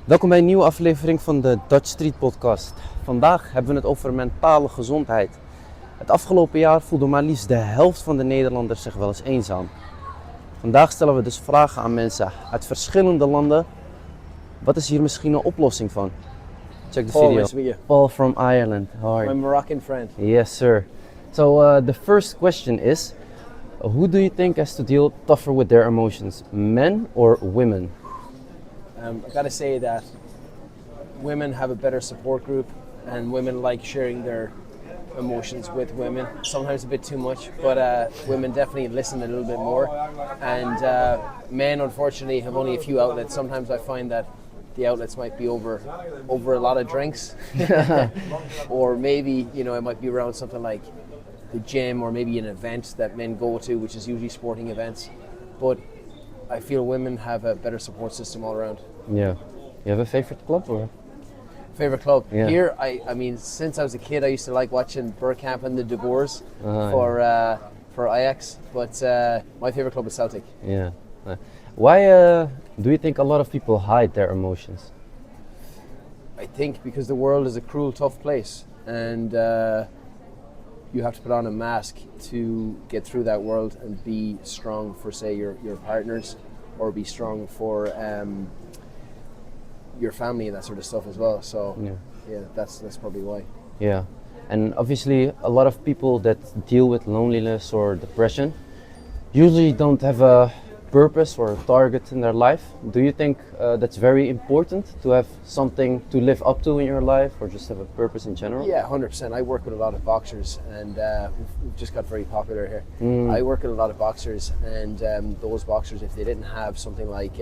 Welkom bij een nieuwe aflevering van de Dutchstreetpodcast. Vandaag hebben we het over mentale gezondheid. Het afgelopen jaar voelde maar liefst de helft van de Nederlanders zich wel eens eenzaam. Vandaag stellen we dus vragen aan mensen uit verschillende landen. Wat is hier misschien een oplossing van? Check the Paul, video. nice to meet you. Paul from Ireland. How are My you? Moroccan friend. Yes, sir. So the first question is, who do you think has to deal tougher with their emotions, men or women? I gotta say that women have a better support group, and women like sharing their emotions with women. Sometimes a bit too much, but women definitely listen a little bit more. And men, unfortunately, have only a few outlets. Sometimes I find that the outlets might be over a lot of drinks, or maybe it might be around something like the gym, or maybe an event that men go to, which is usually sporting events. But I feel women have a better support system all around. Yeah. You have a favorite club or? Favorite club? Yeah. Here, I mean, since I was a kid, I used to like watching Bergkamp and the De Boers for Ajax. But my favorite club is Celtic. Yeah. Why do you think a lot of people hide their emotions? I think because the world is a cruel, tough place, and you have to put on a mask to get through that world and be strong for, say, your partners, or be strong for your family and that sort of stuff as well. So yeah, that's probably why. Yeah. And obviously a lot of people that deal with loneliness or depression usually don't have a purpose or a target in their life. Do you think that's very important to have something to live up to in your life, or just have a purpose in general? Yeah, 100%. I work with a lot of boxers, and we've just got very popular here. I work with a lot of boxers, and those boxers, if they didn't have something like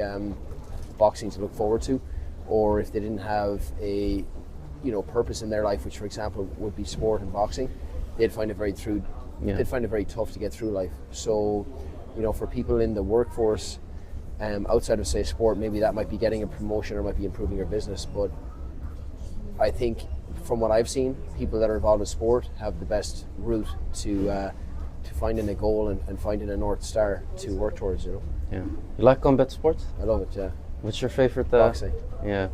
boxing to look forward to, or if they didn't have a purpose in their life, which for example would be sport and boxing, they'd find it very tough to get through life. So for people in the workforce, outside of, say, sport, maybe that might be getting a promotion or might be improving your business. But I think from what I've seen, people that are involved in sport have the best route to finding a goal and finding a North Star to work towards. Yeah. You like combat sports? I love it. Yeah. What's your favorite? Boxing. Yeah.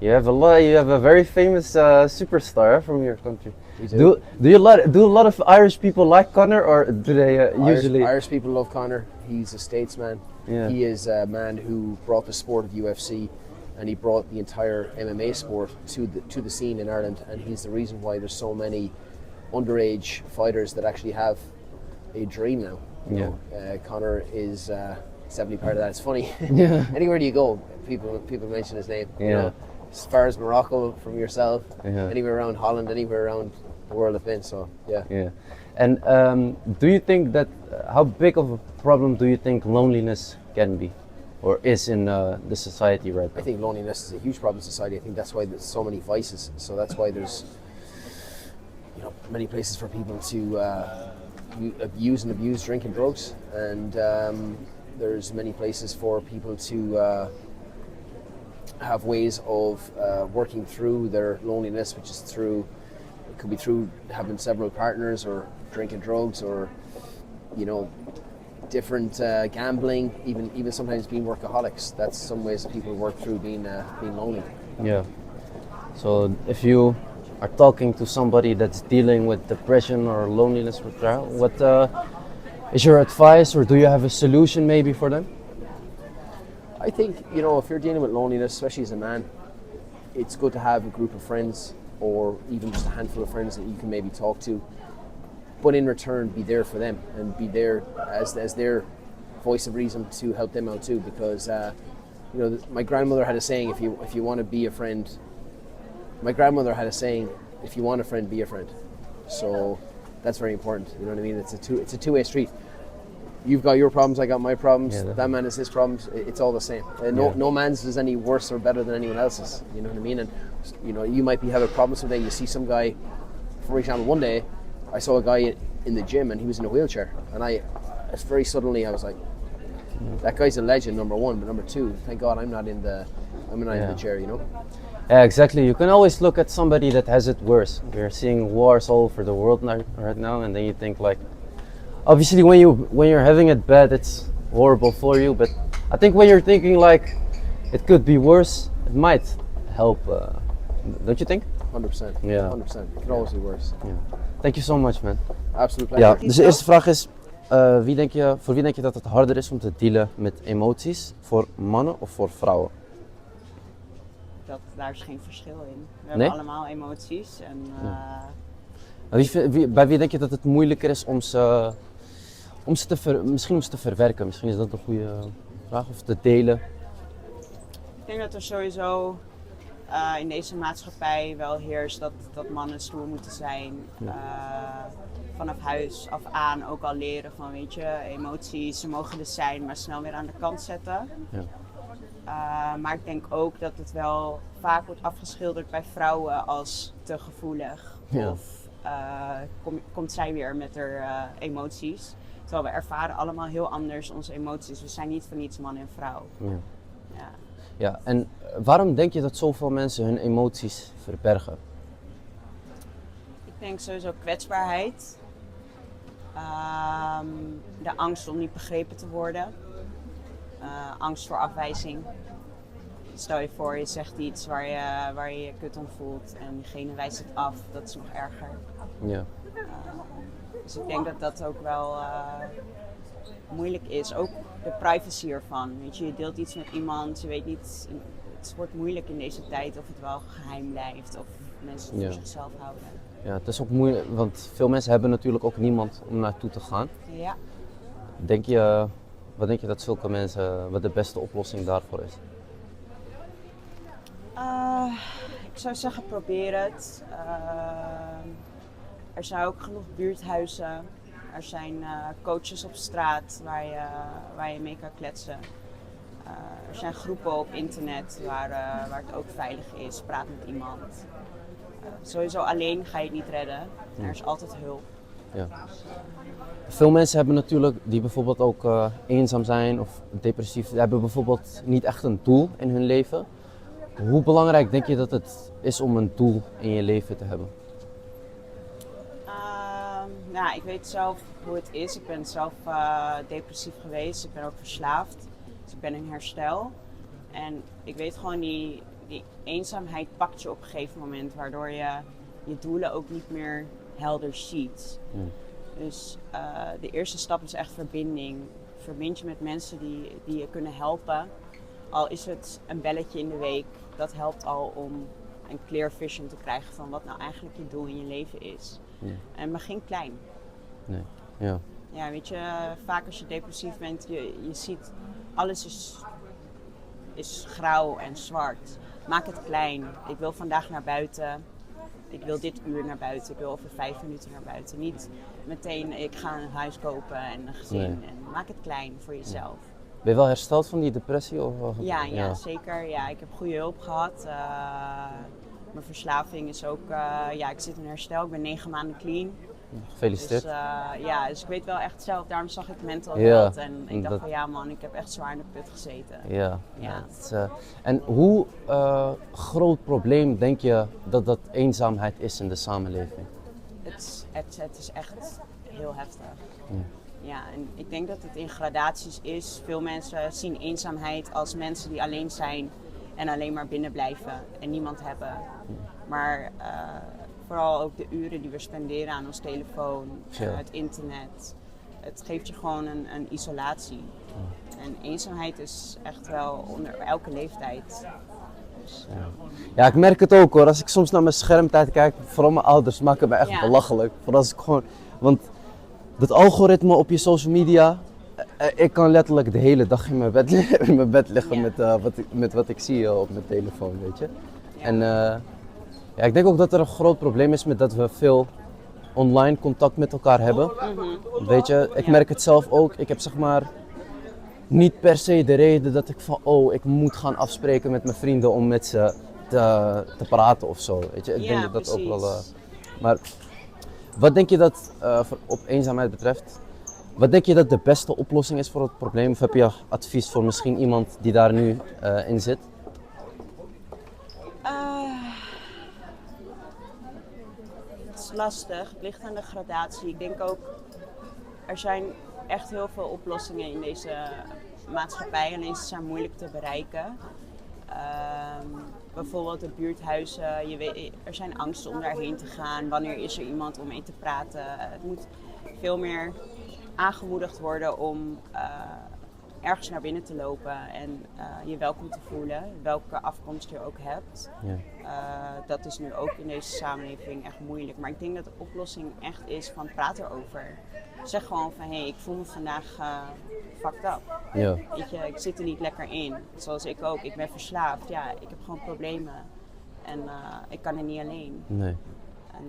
You have a very famous superstar from your country. Do a lot of Irish people like Conor, or do they usually? Irish people love Conor. He's a statesman. Yeah. He is a man who brought the sport of UFC, and he brought the entire MMA sport to the scene in Ireland. And he's the reason why there's so many underage fighters that actually have a dream now. Conor is definitely part of that. It's funny. Yeah. Anywhere you go, people mention his name. Yeah. As far as Morocco from yourself, Yeah. anywhere around Holland, anywhere around the world I've been. So yeah. Yeah. And do you think that how big of a problem do you think loneliness can be, or is in the society right now? I think loneliness is a huge problem in society. I think that's why there's so many vices. So that's why there's many places for people to use and abuse drink and drugs, and there's many places for people to have ways of working through their loneliness, which is it could be through having several partners, or drinking drugs, or different gambling, even sometimes being workaholics. That's some ways that people work through being lonely. Yeah. So if you are talking to somebody that's dealing with depression or loneliness withdrawal, what is your advice, or do you have a solution maybe for them? I think, if you're dealing with loneliness, especially as a man, it's good to have a group of friends, or even just a handful of friends that you can maybe talk to. But in return, be there for them, and be there as their voice of reason to help them out too. Because my grandmother had a saying: if you want to be a friend, my grandmother had a saying: if you want a friend, be a friend. So that's very important. You know what I mean? It's a two-way street. You've got your problems, I got my problems. Yeah, that man has his problems. It's all the same. No man's is any worse or better than anyone else's. You know what I mean? And you might have a problem someday. You see some guy, for example, one day I saw a guy in the gym and he was in a wheelchair, and very suddenly I was like, that guy's a legend, number one, but number two, thank God I'm not in the chair. Yeah, exactly. You can always look at somebody that has it worse. We're seeing wars all over the world right now, and then you think like, obviously when you're having it bad, it's horrible for you, but I think when you're thinking like it could be worse, it might help. Don't you think? 100%. Yeah. 100%. It could always be worse. Yeah. Thank you so much, man. Absolute Ja, pleasure. dus de eerste vraag is, voor wie denk je dat het harder is om te dealen met emoties? Voor mannen of voor vrouwen? Daar is geen verschil in. We Nee? hebben allemaal emoties. En, Bij wie denk je dat het moeilijker is om ze te verwerken? Misschien is dat een goede vraag. Of te delen. Ik denk dat er sowieso in deze maatschappij wel heerst dat mannen stoer moeten zijn. Vanaf huis af aan ook al leren van, weet je, emoties, ze mogen er zijn, maar snel weer aan de kant zetten. Ja. Maar ik denk ook dat het wel vaak wordt afgeschilderd bij vrouwen als te gevoelig. Ja. Of komt zij weer met haar emoties. Terwijl we ervaren allemaal heel anders onze emoties. We zijn niet van niets man en vrouw. Ja. Ja. Ja, en waarom denk je dat zoveel mensen hun emoties verbergen? Ik denk sowieso kwetsbaarheid. De angst om niet begrepen te worden. Angst voor afwijzing. Stel je voor, je zegt iets waar je je kut om voelt en diegene wijst het af. Dat is nog erger. Ja. Dus ik denk dat dat ook wel moeilijk is. Ook de privacy ervan. Weet je deelt iets met iemand, je weet niet. Het wordt moeilijk in deze tijd of het wel geheim blijft of mensen het voor zichzelf houden. Ja, het is ook moeilijk, want veel mensen hebben natuurlijk ook niemand om naartoe te gaan. Ja. Wat denk je dat zulke mensen, wat de beste oplossing daarvoor is? Ik zou zeggen, probeer het. Er zijn ook genoeg buurthuizen. Er zijn coaches op straat waar je mee kan kletsen. Er zijn groepen op internet waar het ook veilig is. Praat met iemand. Sowieso alleen ga je het niet redden. Er is altijd hulp. Ja. Veel mensen hebben natuurlijk, die bijvoorbeeld ook eenzaam zijn of depressief, hebben bijvoorbeeld niet echt een doel in hun leven. Hoe belangrijk denk je dat het is om een doel in je leven te hebben? Nou, ik weet zelf hoe het is. Ik ben zelf depressief geweest. Ik ben ook verslaafd. Dus ik ben in herstel. En ik weet gewoon, die eenzaamheid pakt je op een gegeven moment. Waardoor je je doelen ook niet meer helder ziet. Dus de eerste stap is echt verbinding. Verbind je met mensen die je kunnen helpen. Al is het een belletje in de week. Dat helpt al om een clear vision te krijgen van wat nou eigenlijk je doel in je leven is. Ja. En begin klein. Nee. Ja. Ja, weet je, vaak als je depressief bent, je ziet alles is grauw en zwart. Maak het klein. Ik wil vandaag naar buiten. Ik wil dit uur naar buiten. Ik wil over 5 minuten naar buiten. Niet meteen, ik ga een huis kopen en een gezin. Nee. En maak het klein voor jezelf. Ben je wel hersteld van die depressie? Of? Ja, zeker. Ja, ik heb goede hulp gehad. Mijn verslaving is ook, ik zit in herstel. Ik ben 9 maanden clean. Gefeliciteerd. Dus ik weet wel echt zelf, daarom zag ik mental health en ik dacht van ja man, ik heb echt zwaar in de put gezeten. Ja. En hoe groot probleem denk je dat eenzaamheid is in de samenleving? Het is echt heel heftig. Ja, en ik denk dat het in gradaties is. Veel mensen zien eenzaamheid als mensen die alleen zijn en alleen maar binnen blijven en niemand hebben. Maar vooral ook de uren die we spenderen aan ons telefoon, het internet. Het geeft je gewoon een isolatie. En eenzaamheid is echt wel onder elke leeftijd. Dus, ja, ik merk het ook hoor. Als ik soms naar mijn schermtijd kijk, vooral mijn ouders maken me echt belachelijk. Vooral als ik gewoon, want dat algoritme op je social media, ik kan letterlijk de hele dag in mijn bed liggen met wat ik zie op mijn telefoon, weet je. Ja. En ik denk ook dat er een groot probleem is met dat we veel online contact met elkaar hebben. Weet je, ik merk het zelf ook. Ik heb zeg maar niet per se de reden dat ik van ik moet gaan afspreken met mijn vrienden om met ze te praten of zo. Weet je, ik denk dat ook wel. Maar wat denk je dat op eenzaamheid betreft? Wat denk je dat de beste oplossing is voor het probleem? Of heb je advies voor misschien iemand die daar nu in zit? Het is lastig, het ligt aan de gradatie. Ik denk ook, er zijn echt heel veel oplossingen in deze maatschappij, alleen ze zijn moeilijk te bereiken. bijvoorbeeld de buurthuizen, er zijn angsten om daarheen te gaan. Wanneer is er iemand om mee te praten? Het moet veel meer aangemoedigd worden om ergens naar binnen te lopen en je welkom te voelen, welke afkomst je ook hebt. Ja. Dat is nu ook in deze samenleving echt moeilijk. Maar ik denk dat de oplossing echt is van praat erover. Zeg gewoon van ik voel me vandaag fucked up. Ja. Weet je, ik zit er niet lekker in. Zoals ik ook. Ik ben verslaafd. Ja, ik heb gewoon problemen. En ik kan er niet alleen. Nee. En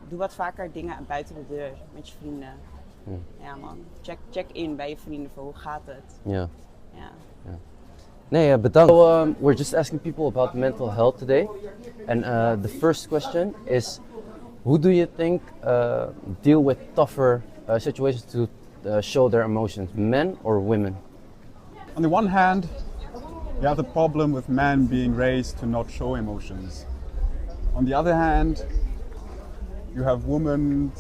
doe wat vaker dingen buiten de deur met je vrienden. Ja man, check in bij je vrienden voor hoe gaat het. Ja. Ja. Nee, bedankt. So, we're just asking people about mental health today. And the first question is, who do you think deal with tougher situations to show their emotions, men or women? On the one hand, you have the problem with men being raised to not show emotions. On the other hand, you have women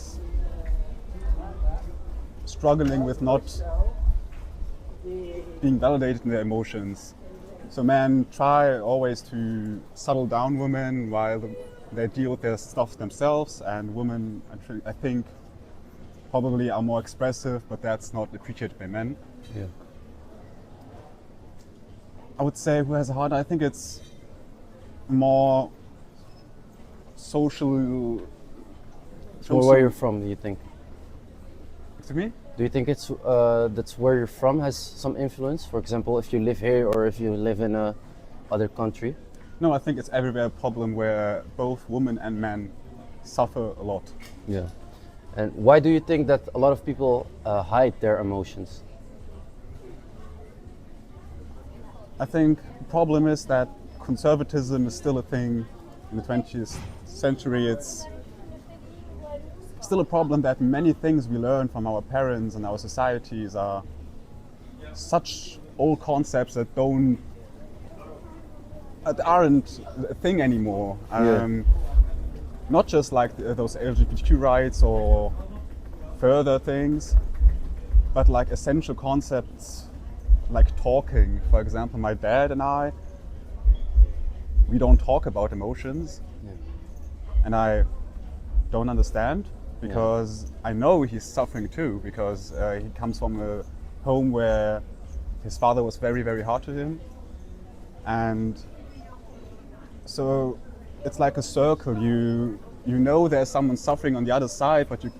struggling with not being validated in their emotions. So men try always to settle down women while they deal with their stuff themselves, and women, I think, probably are more expressive, but that's not appreciated by men. Yeah. I would say who has a harder, I think it's more social. Where you're from, do you think? Excuse me? Do you think it's that's where you're from has some influence? For example, if you live here or if you live in a other country? No, I think it's everywhere a problem where both women and men suffer a lot. Yeah. And why do you think that a lot of people hide their emotions? I think the problem is that conservatism is still a thing in the 20th century. It's still a problem that many things we learn from our parents and our societies are such old concepts that aren't a thing anymore. Not just like those LGBTQ rights or further things, but like essential concepts like talking. For example, my dad and I, we don't talk about emotions, and I don't understand because I know he's suffering too, because he comes from a home where his father was very, very hard to him, and so it's like a circle. You know there's someone suffering on the other side, but you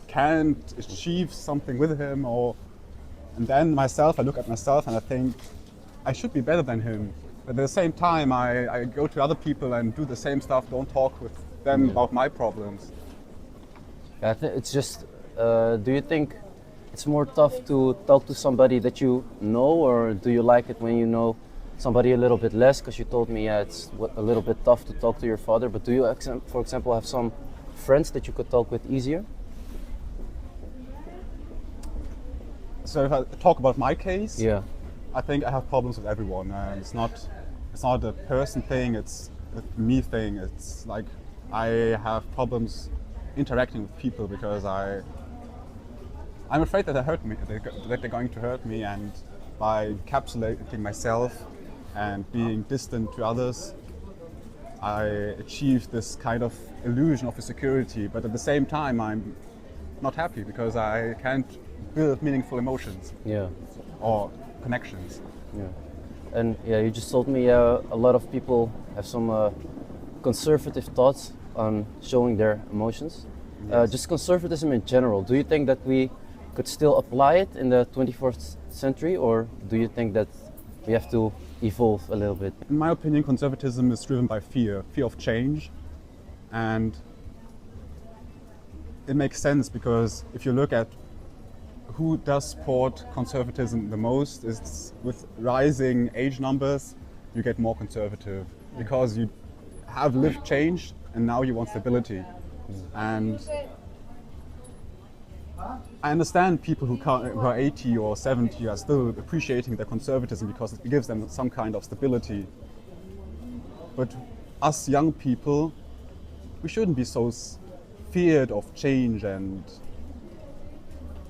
can't achieve something with him. And then myself, I look at myself and I think I should be better than him. But at the same time, I go to other people and do the same stuff. Don't talk with them about my problems. Yeah, it's just. Do you think it's more tough to talk to somebody that you know, or do you like it when you know somebody a little bit less? Because you told me, it's a little bit tough to talk to your father. But do you, for example, have some friends that you could talk with easier? So if I talk about my case, Yeah. I think I have problems with everyone. It's not a person thing. It's a me thing. It's like I have problems interacting with people because I'm afraid that they hurt me. That they're going to hurt me, and by encapsulating myself and being distant to others, I achieve this kind of illusion of a security. But at the same time, I'm not happy because I can't build meaningful emotions or connections. Yeah. And you just told me a lot of people have some conservative thoughts on showing their emotions. Yes. Just conservatism in general. Do you think that we could still apply it in the 21st century, or do you think that we have to evolve a little bit? In my opinion, conservatism is driven by fear of change, and it makes sense because if you look at who does support conservatism the most, is with rising age numbers, you get more conservative because you have lived change and now you want stability. And I understand people who are 80 or 70 are still appreciating their conservatism because it gives them some kind of stability. But us young people, we shouldn't be so feared of change and,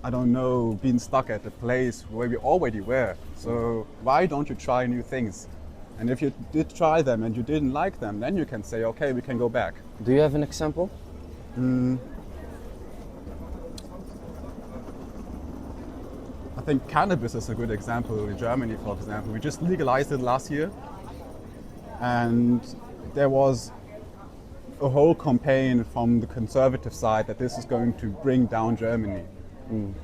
I don't know, being stuck at a place where we already were. So why don't you try new things? And if you did try them and you didn't like them, then you can say, okay, we can go back. Do you have an example? I think cannabis is a good example in Germany, for example. We just legalized it last year, and there was a whole campaign from the conservative side that this is going to bring down Germany. And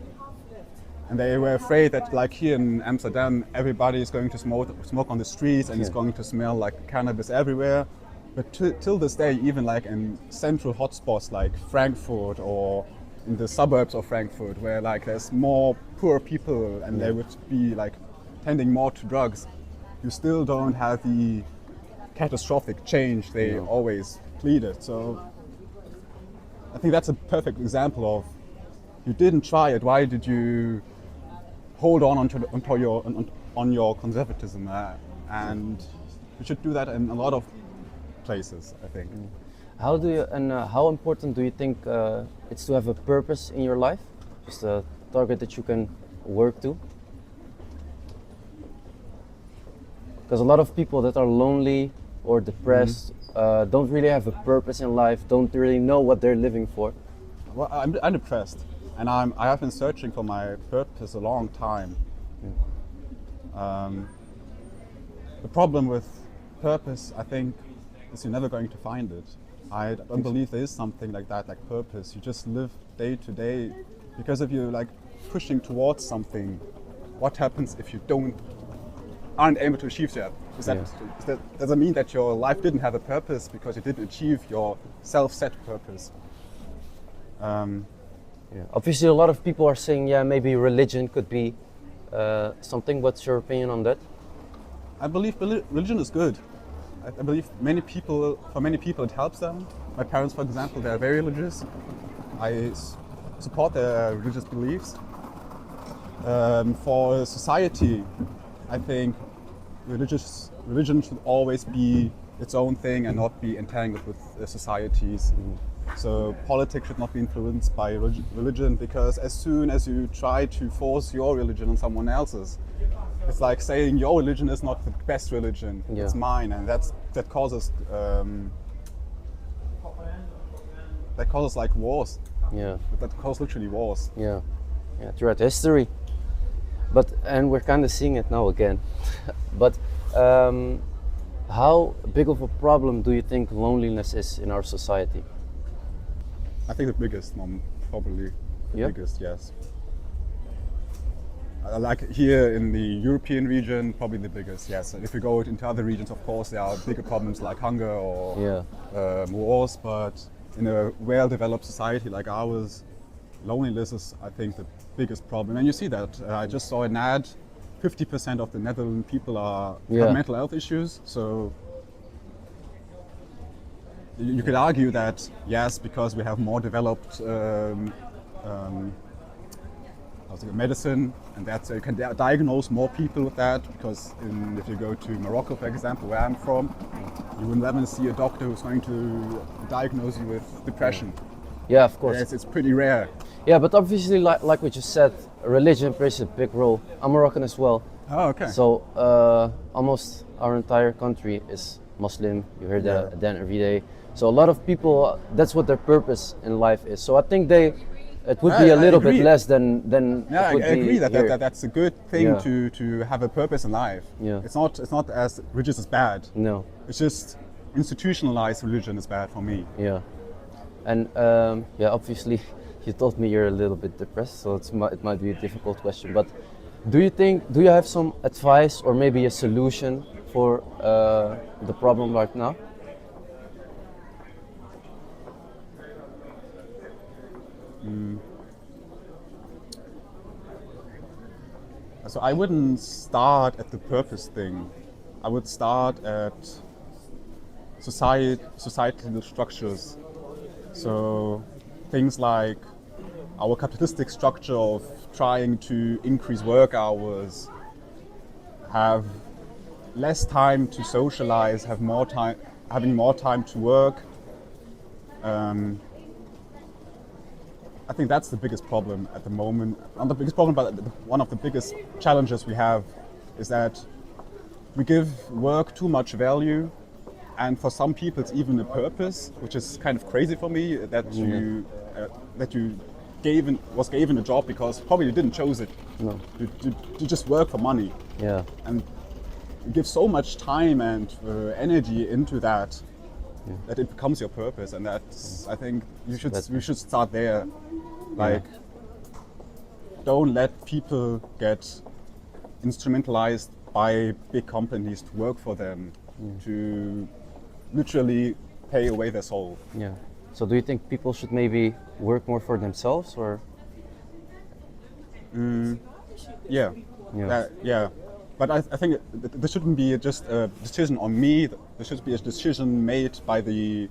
they were afraid that, like here in Amsterdam, everybody is going to smoke on the streets and it's going to smell like cannabis everywhere. But till this day, even like in central hotspots like Frankfurt or in the suburbs of Frankfurt, where like there's more poor people and they would be like tending more to drugs, you still don't have the catastrophic change they always pleaded. So I think that's a perfect example of, you didn't try it. Why did you hold on on your conservatism? And you should do that in a lot of places, I think. How do you how important do you think it's to have a purpose in your life, just a target that you can work to? Because a lot of people that are lonely or depressed don't really have a purpose in life, don't really know what they're living for. Well, I'm depressed, and I have been searching for my purpose a long time. The problem with purpose, I think, is you're never going to find it. I don't believe there is something like that, like purpose. You just live day to day, because if you're like pushing towards something, what happens if you aren't able to achieve that? Does that mean that your life didn't have a purpose because you didn't achieve your self-set purpose? Obviously, a lot of people are saying, maybe religion could be something. What's your opinion on that? I believe religion is good. I believe for many people it helps them. My parents, for example, they're very religious. I support their religious beliefs. For society, I think religion should always be its own thing and not be entangled with societies. So politics should not be influenced by religion, because as soon as you try to force your religion on someone else's, it's like saying your religion is not the best religion, it's mine, and that causes like wars. That causes literally wars. Throughout history. And we're kind of seeing it now again. But how big of a problem do you think loneliness is in our society? I think the biggest one, probably the biggest, yes. Like here in the European region, probably the biggest, yes. And if we go into other regions, of course, there are bigger problems like hunger or wars, but in a well-developed society like ours, loneliness is, I think, the biggest problem. And you see that. I just saw an ad, 50% of the Netherlands people have mental health issues. So you could argue that, yes, because we have more developed medicine, and that you can diagnose more people with that, because if you go to Morocco, for example, where I'm from, you will never see a doctor who's going to diagnose you with depression. Yeah, of course. Yes, it's pretty rare. Yeah, but obviously, like we just said, religion plays a big role. I'm Moroccan as well. Oh, okay. So almost our entire country is Muslim. You hear that then every day. So a lot of people, that's what their purpose in life is. So I think it would be a little bit less than I agree that's a good thing to have a purpose in life. It's not as religious as bad. No. It's just institutionalized religion is bad for me. And obviously you told me you're a little bit depressed, so it might be a difficult question, but do you have some advice or maybe a solution for the problem right now? So I wouldn't start at the purpose thing. I would start at societal structures. So things like our capitalistic structure of trying to increase work hours, have less time to socialize, having more time to work. I think that's the biggest problem at the moment. Not the biggest problem, but one of the biggest challenges we have is that we give work too much value, and for some people it's even a purpose, which is kind of crazy for me that you was given a job because probably you didn't choose it. No. You just work for money. Yeah. And you give so much time and energy into that that it becomes your purpose, and that's I think we should start there. Like, don't let people get instrumentalized by big companies to work for them, to literally pay away their soul. Yeah. So do you think people should maybe work more for themselves, or? Yeah. But I think there shouldn't be just a decision on me. There should be a decision made by the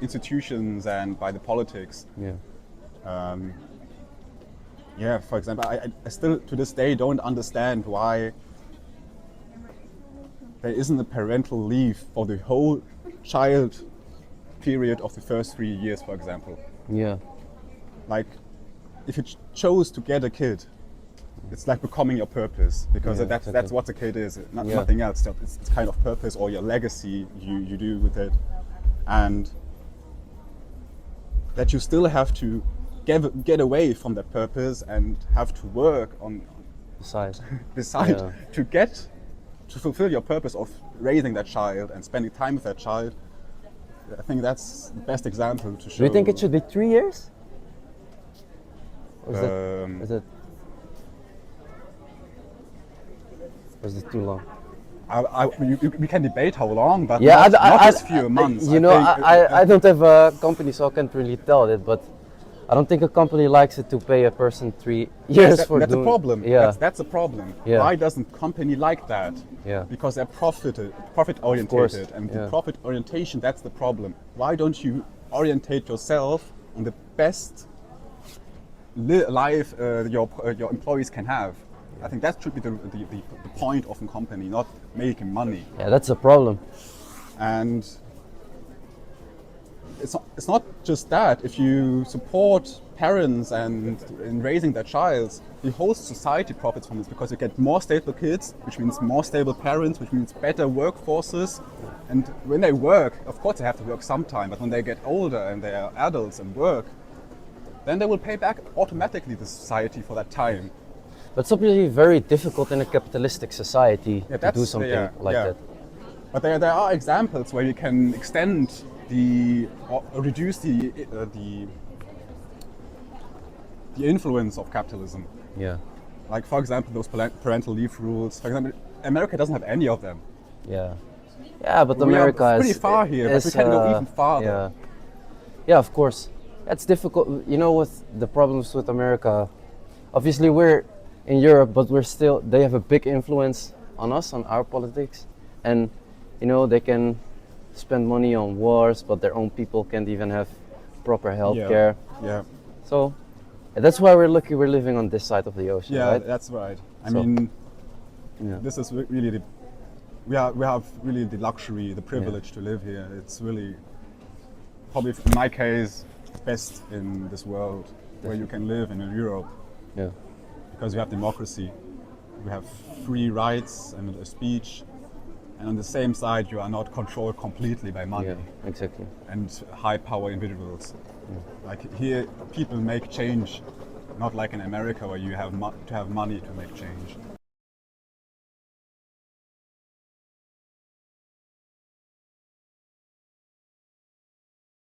institutions and by the politics. Yeah. For example, I still to this day don't understand why there isn't a parental leave for the whole child period of the first 3 years, for example. Yeah. Like, if you chose to get a kid, it's like becoming your purpose, because that's what the kid is, nothing else. It's kind of purpose or your legacy you do with it, and that you still have to get away from that purpose and have to work on beside to fulfill your purpose of raising that child and spending time with that child. I think that's the best example to show. Do you think it should be 3 years? Or is it too long? We can debate how long, but Yeah, not just few months. I don't have a company, so I can't really tell it, but I don't think a company likes it to pay a person 3 years that's for that's doing. a problem. Yeah. That's a problem. Yeah. Why doesn't company like that? Yeah. Because they're profit orientated, and the yeah. profit orientation, that's the problem. Why don't you orientate yourself on the best life your employees can have? I think that should be the point of a company, not making money. Yeah, that's a problem. And it's not just that. If you support parents and in raising their child, the whole society profits from this, because you get more stable kids, which means more stable parents, which means better workforces. And when they work, of course they have to work sometime, but when they get older and they are adults and work, then they will pay back automatically the society for that time. But it's obviously very difficult in a capitalistic society to do something like that. But there are examples where you can extend or reduce the influence of capitalism. Yeah. Like, for example, those parental leave rules. For example, America doesn't have any of them. Yeah. Yeah, but America is pretty far here, but we can go even farther. Yeah. Yeah, of course. It's difficult. You know, with the problems with America, obviously we're in Europe, but they have a big influence on us, on our politics. And, you know, they can spend money on wars, but their own people can't even have proper health care. Yeah. So that's why we're lucky we're living on this side of the ocean, yeah, right? That's right. I mean, yeah. This is really we have really the luxury, the privilege to live here. It's really, probably in my case, best in this world where you can live in Europe. Yeah. Because we have democracy, we have free rights and a speech, and on the same side you are not controlled completely by money. Yeah, exactly. And high power individuals. Like here, people make change, not like in America where you have to have money to make change.